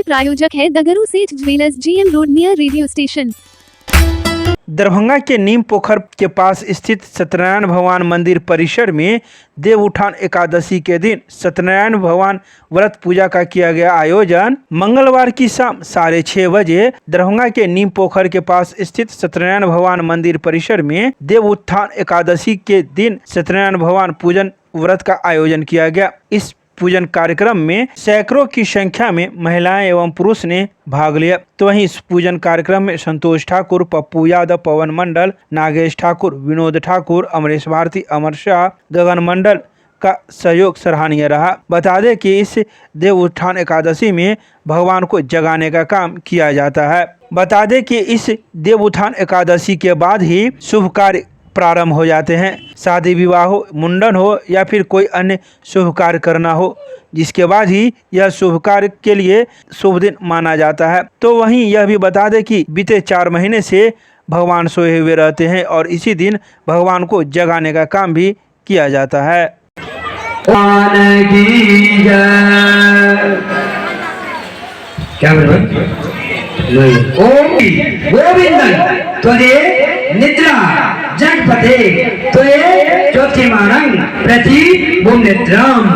प्रायोजक है दगरू सेठ jewellers, GM road near radio station. Darbhanga के नीम पोखर के पास स्थित सत्यनारायण भगवान मंदिर परिसर में देव उठान एकादशी के दिन सत्यनारायण भगवान व्रत पूजा का किया गया आयोजन। मंगलवार की शाम 6:30 बजे दरभंगा के नीम पोखर के पास स्थित सत्यनारायण भगवान मंदिर परिसर में देव उत्थान एकादशी के दिन सत्यनारायण भगवान पूजन व्रत का आयोजन किया गया। इस पूजन कार्यक्रम में सैकड़ों की संख्या में महिलाएं एवं पुरुष ने भाग लिया। तो वहीं इस पूजन कार्यक्रम में संतोष ठाकुर, पप्पू यादव, पवन मंडल, नागेश ठाकुर, विनोद ठाकुर, अमरेश भारती, अमर शाह, गगन मंडल का सहयोग सराहनीय रहा। बता दें कि इस देव उत्थान एकादशी में भगवान को जगाने का काम किया जाता है। बता दें कि इस देव उत्थान एकादशी के बाद ही शुभ कार्य प्रारंभ हो जाते हैं। शादी विवाह हो, मुंडन हो या फिर कोई अन्य शुभ कार्य करना हो, जिसके बाद ही यह शुभ कार्य के लिए शुभ दिन माना जाता है। तो वहीं यह भी बता दें कि बीते 4 महीने से भगवान सोए हुए रहते हैं और इसी दिन भगवान को जगाने का काम भी किया जाता है। क्या निद्रा जगपते त्वये ज्योतिर्मानं प्रति भूमिद्राम।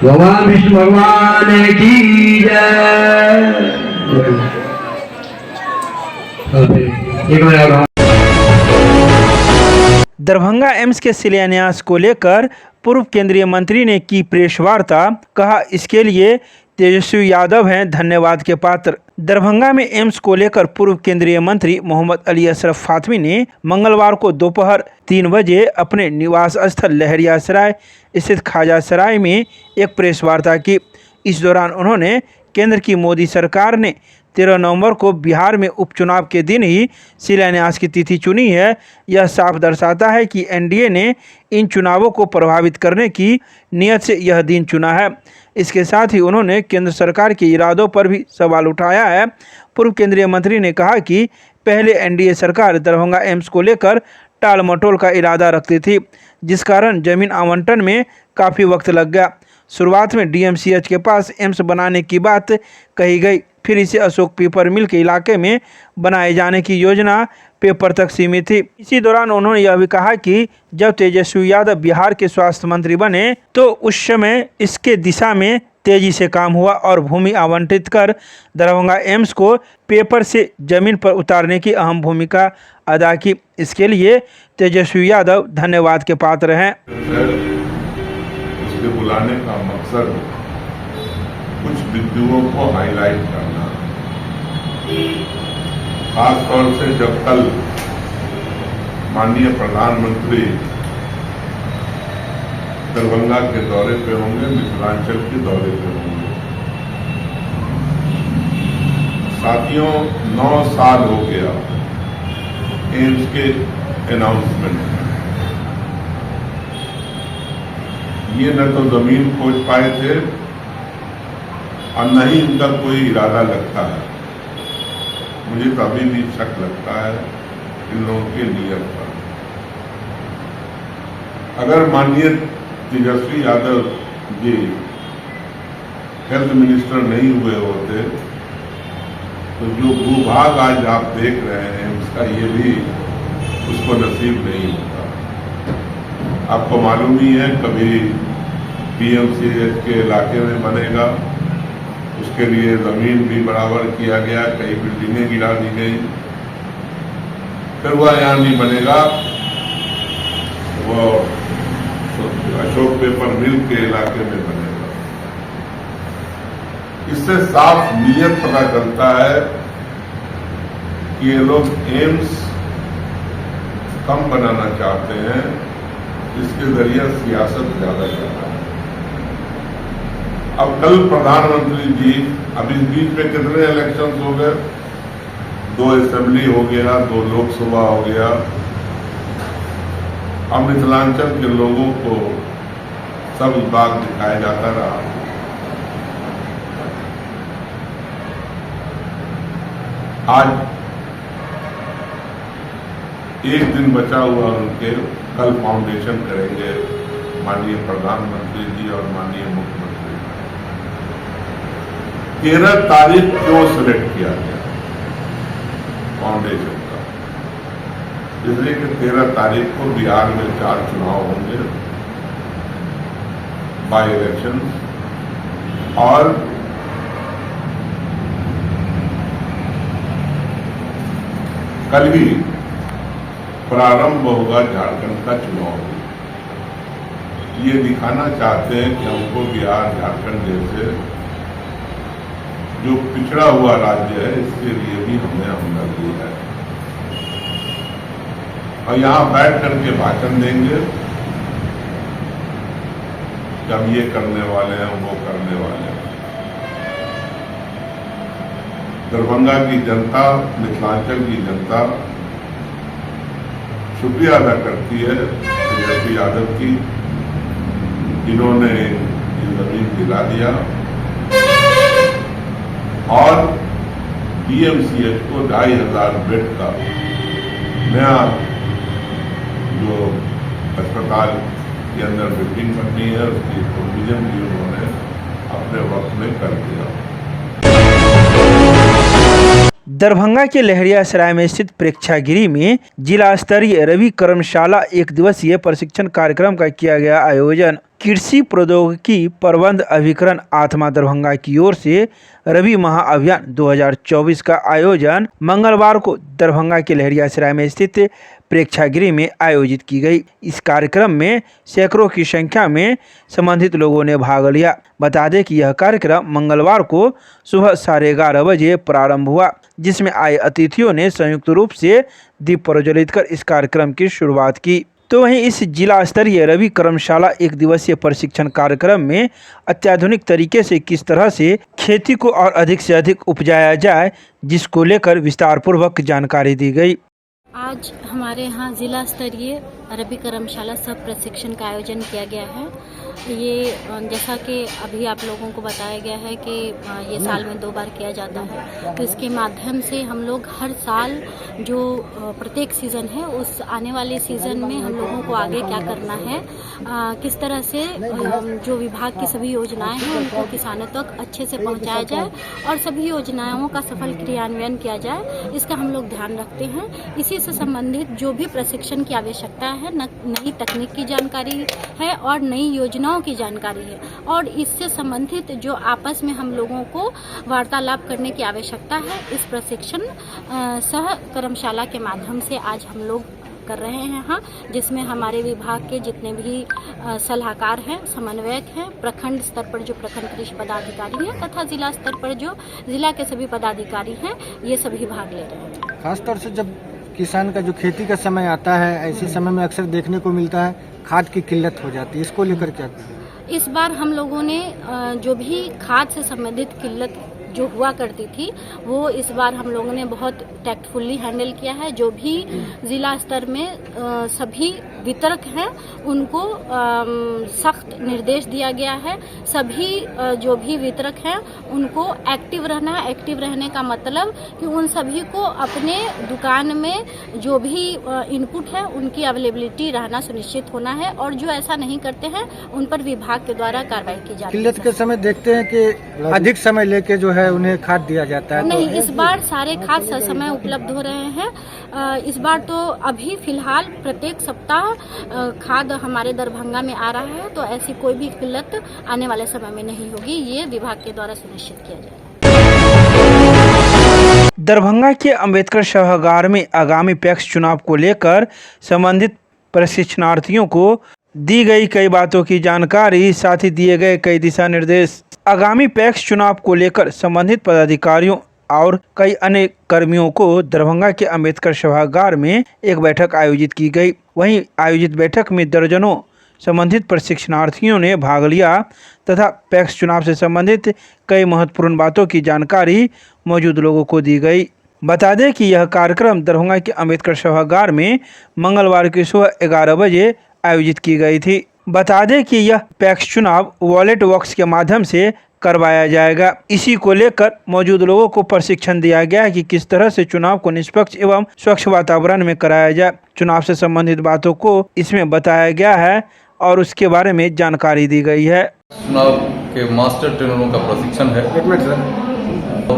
भगवान विष्णु भगवान की जय। दरभंगा एम्स के शिलान्यास को लेकर पूर्व केंद्रीय मंत्री ने की प्रेस वार्ता, कहा इसके लिए तेजस्वी यादव हैं धन्यवाद के पात्र। दरभंगा में एम्स को लेकर पूर्व केंद्रीय मंत्री मोहम्मद अली अशरफ फातमी ने मंगलवार को दोपहर 3 बजे अपने निवास स्थल लहरियासराय स्थित ख्वाजा सराय में एक प्रेस वार्ता की। इस दौरान उन्होंने केंद्र की मोदी सरकार ने 13 नवंबर को बिहार में उपचुनाव के दिन ही शिलान्यास की तिथि चुनी है। यह साफ दर्शाता है कि एनडीए ने इन चुनावों को प्रभावित करने की नीयत से यह दिन चुना है। इसके साथ ही उन्होंने केंद्र सरकार के इरादों पर भी सवाल उठाया है। पूर्व केंद्रीय मंत्री ने कहा कि पहले एनडीए सरकार दरभंगा एम्स को लेकर टाल मटोल का इरादा रखती थी, जिस कारण जमीन आवंटन में काफ़ी वक्त लग गया। शुरुआत में डीएमसीएच के पास एम्स बनाने की बात कही गई, फिर इसे अशोक पेपर मिल के इलाके में बनाए जाने की योजना पेपर तक सीमित थी। इसी दौरान उन्होंने यह भी कहा कि जब तेजस्वी यादव बिहार के स्वास्थ्य मंत्री बने तो उस समय इसके दिशा में तेजी से काम हुआ और भूमि आवंटित कर दरभंगा एम्स को पेपर से जमीन पर उतारने की अहम भूमिका अदा की। इसके लिए तेजस्वी यादव धन्यवाद के पात्र हैं। उसके बुलाने का मकसद कुछ बिंदुओं को हाईलाइट करना, खास तौर से जब कल माननीय प्रधानमंत्री दरभंगा के दौरे पे होंगे, मिथिलांचल के दौरे पे होंगे। साथियों, 9 साल हो गया एम्स के अनाउंसमेंट में। ये न तो जमीन खोज पाए थे और न ही इनका कोई इरादा लगता है। मुझे तो अभी भी शक लगता है इन लोगों के नियत पर। अगर माननीय तेजस्वी यादव जी हेल्थ मिनिस्टर नहीं हुए होते तो जो भूभाग आज आप देख रहे हैं उसका ये भी उसको नसीब नहीं होता। आपको मालूम ही है, कभी पीएमसीएच के इलाके में बनेगा, उसके लिए जमीन भी बराबर किया गया, कई बिल्डिंगें गिरा दी गई। फिर वह यहाँ नहीं बनेगा, वो अशोक पेपर मिल के इलाके में बनेगा। इससे साफ नीयत पता चलता है कि ये लोग एम्स कम बनाना चाहते हैं, इसके जरिए सियासत ज्यादा करना है। अब कल प्रधानमंत्री जी, अब इस बीच में कितने इलेक्शंस हो गए, 2 असेंबली हो गया, 2 लोकसभा हो गया। अब मिथिलांचल के लोगों को सब बात दिखाया जाता रहा। आज एक दिन बचा हुआ उनके, कल फाउंडेशन करेंगे माननीय प्रधानमंत्री जी और माननीय मुख्यमंत्री। 13 तारीख क्यों सिलेक्ट किया गया फाउंडेशन का? इसलिए कि 13 तारीख को बिहार में 4 चुनाव होंगे, बाई इलेक्शन, और कल ही प्रारंभ होगा झारखंड का चुनाव। ये दिखाना चाहते हैं कि हमको बिहार झारखंड जैसे जो पिछड़ा हुआ राज्य है इसके लिए भी हमने हमदर्दी है, और यहाँ बैठ करके भाषण देंगे कि हम ये करने वाले हैं, वो करने वाले हैं। दरभंगा की जनता, मिथिलांचल की जनता शुक्रिया अदा करती है तेजस्वी यादव की, जिन्होंने ये जमीन दिला दिया और DMCH को 2500 बेड का नया जो अस्पताल के अंदर बिल्डिंग बननी है उसकी प्रोविजन भी उन्होंने अपने वक्त में कर दिया। दरभंगा के लहरियासराय में स्थित प्रेक्षागृह में जिला स्तरीय रवि कर्मशाला 1 दिवसीय प्रशिक्षण कार्यक्रम का किया गया आयोजन। कृषि प्रौद्योगिकी प्रबंध अभिकरण आत्मा दरभंगा की ओर से रवि महाअभियान 2024 का आयोजन मंगलवार को दरभंगा के लहरियासराय में स्थित प्रेक्षागृह में आयोजित की गई। इस कार्यक्रम में सैकड़ों की संख्या में संबंधित लोगों ने भाग लिया। बता दें कि यह कार्यक्रम मंगलवार को सुबह 11:30 बजे प्रारंभ हुआ, जिसमें आए अतिथियों ने संयुक्त रूप से दीप प्रज्वलित कर इस कार्यक्रम की शुरुआत की। तो वहीं इस जिला स्तरीय रवि कर्मशाला 1 दिवसीय प्रशिक्षण कार्यक्रम में अत्याधुनिक तरीके से किस तरह से खेती को और अधिक से अधिक उपजाया जाए, जिसको लेकर विस्तार पूर्वक जानकारी दी गई। आज हमारे यहाँ जिला स्तरीय रवि कर्मशाला सब प्रशिक्षण का आयोजन किया गया है। ये जैसा कि अभी आप लोगों को बताया गया है कि ये साल में 2 बार किया जाता है, तो इसके माध्यम से हम लोग हर साल जो प्रत्येक सीज़न है उस आने वाले सीज़न में हम लोगों को आगे क्या करना है, किस तरह से जो विभाग की सभी योजनाएं हैं उनको किसानों तक अच्छे से पहुंचाया जाए और सभी योजनाओं का सफल क्रियान्वयन किया जाए, इसका हम लोग ध्यान रखते हैं। इसी से संबंधित जो भी प्रशिक्षण की आवश्यकता है, नई तकनीक की जानकारी है और नई योजनाओं की जानकारी है, और इससे संबंधित जो आपस में हम लोगों को वार्तालाप करने की आवश्यकता है, इस प्रशिक्षण सह कर्मशाला के माध्यम से आज हम लोग कर रहे हैं यहाँ, जिसमें हमारे विभाग के जितने भी सलाहकार हैं, समन्वयक हैं, प्रखंड स्तर पर जो प्रखंड कृषि पदाधिकारी हैं तथा जिला स्तर पर जो जिला के सभी पदाधिकारी हैं, ये सभी भाग ले रहे हैं। खासतौर से जब किसान का जो खेती का समय आता है, ऐसे समय में अक्सर देखने को मिलता है खाद की किल्लत हो जाती है, इसको लेकर क्या करें? इस बार हम लोगों ने जो भी खाद से संबंधित किल्लत जो हुआ करती थी वो इस बार हम लोगों ने बहुत टैक्टफुली हैंडल किया है। जो भी जिला स्तर में सभी वितरक हैं उनको सख्त निर्देश दिया गया है। सभी जो भी वितरक हैं उनको एक्टिव रहना है। एक्टिव रहने का मतलब कि उन सभी को अपने दुकान में जो भी इनपुट है उनकी अवेलेबिलिटी रहना सुनिश्चित होना है, और जो ऐसा नहीं करते हैं उन पर विभाग के द्वारा कार्रवाई की जाती है। किल्लत के समय देखते हैं कि अधिक समय लेके जो है उन्हें खाद दिया जाता है। नहीं, इस बार सारे खाद समय उपलब्ध हो रहे हैं। इस बार तो अभी फिलहाल प्रत्येक सप्ताह खाद हमारे दरभंगा में आ रहा है, तो ऐसी कोई भी किल्लत आने वाले समय में नहीं होगी, ये विभाग के द्वारा सुनिश्चित किया जाएगा। दरभंगा के अंबेडकर सभागार में आगामी पैक्स चुनाव को लेकर संबंधित प्रशिक्षणार्थियों को दी गई कई बातों की जानकारी, साथ ही दिए गए कई दिशा निर्देश। आगामी पैक्स चुनाव को लेकर संबंधित पदाधिकारियों और कई अन्य कर्मियों को दरभंगा के अंबेडकर सभागार में एक बैठक आयोजित की गई। वहीं आयोजित बैठक में दर्जनों संबंधित प्रशिक्षणार्थियों ने भाग लिया तथा पैक्स चुनाव से संबंधित कई महत्वपूर्ण बातों की जानकारी मौजूद लोगों को दी गई। बता दें कि यह कार्यक्रम दरभंगा के अंबेडकर सभागार में मंगलवार की सुबह 11 बजे आयोजित की गई थी। बता दें कि यह पैक्स चुनाव वॉलेट बॉक्स के माध्यम से करवाया जाएगा। इसी को लेकर मौजूद लोगों को प्रशिक्षण दिया गया है कि किस तरह से चुनाव को निष्पक्ष एवं स्वच्छ वातावरण में कराया जाए। चुनाव से संबंधित बातों को इसमें बताया गया है। और उसके बारे में जानकारी दी गई है। चुनाव के मास्टर ट्रेनरों का प्रशिक्षण है। एक मिनट सर।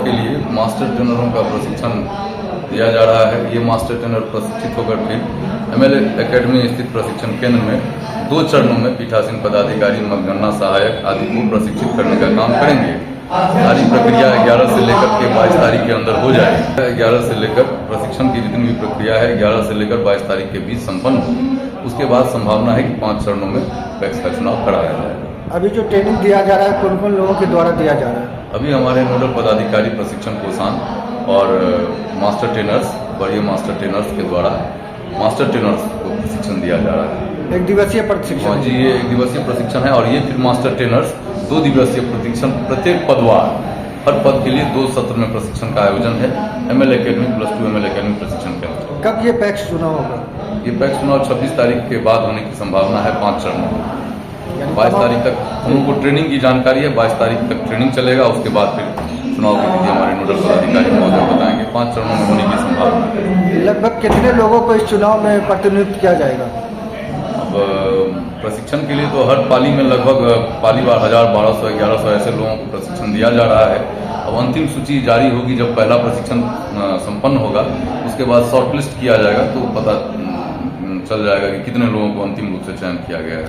के लिए मास्टर ट्रेनरों का प्रशिक्षण दिया जा रहा है। ये मास्टर ट्रेनर प्रशिक्षित होकर फिर एमएलए एकेडमी स्थित प्रशिक्षण केंद्र में 2 चरणों में पीठासीन पदाधिकारी, मतगणना सहायक आदि को प्रशिक्षित करने का काम करेंगे। सारी प्रक्रिया 11 से लेकर के 22 तारीख के अंदर हो जाएगी। 11 से लेकर प्रशिक्षण की जितनी भी प्रक्रिया है 11 से लेकर 22 तारीख के बीच संपन्न हो। उसके बाद संभावना है कि 5 चरणों में पैक्स का चुनाव कराया जाएगा। अभी जो ट्रेनिंग दिया जा रहा है कौन कौन लोगों के द्वारा दिया जा रहा है? अभी हमारे नोडल पदाधिकारी प्रशिक्षण कोषांग और मास्टर ट्रेनर्स, वरीय मास्टर ट्रेनर्स के द्वारा मास्टर ट्रेनर्स को प्रशिक्षण दिया जा रहा है। 1 दिवसीय प्रशिक्षण? जी, ये 1 दिवसीय प्रशिक्षण है और ये फिर मास्टर ट्रेनर्स 2 दिवसीय प्रशिक्षण प्रत्येक पदवार, हर पद के लिए 2 सत्र में प्रशिक्षण का आयोजन है। एमएलए एकेडमी +2 एमएलए एकेडमी प्रशिक्षण केंद्र। कब ये पैक्स चुनाव होगा? ये पैक्स चुनाव 26 तारीख के बाद होने की संभावना है, 5 चरणों में। 22 तारीख तक हम लोग को ट्रेनिंग की जानकारी है। 22 तारीख तक ट्रेनिंग चलेगा, उसके बाद फिर चुनाव की तिथि हमारे नोडल पदाधिकारी महोदय बताएंगे। 5 चरणों में होने की संभावना है। लगभग कितने लोगों को इस चुनाव में प्रतिनिधित्व किया जाएगा? अब प्रशिक्षण के लिए तो हर पाली में लगभग पाली बार 1000, 1200, 1100 ऐसे लोगों को प्रशिक्षण दिया जा रहा है। अब अंतिम सूची जारी होगी जब पहला प्रशिक्षण संपन्न होगा, उसके बाद शॉर्टलिस्ट किया जाएगा तो पता चल जाएगा कि कितने लोगों को अंतिम रूप से चयन किया गया है।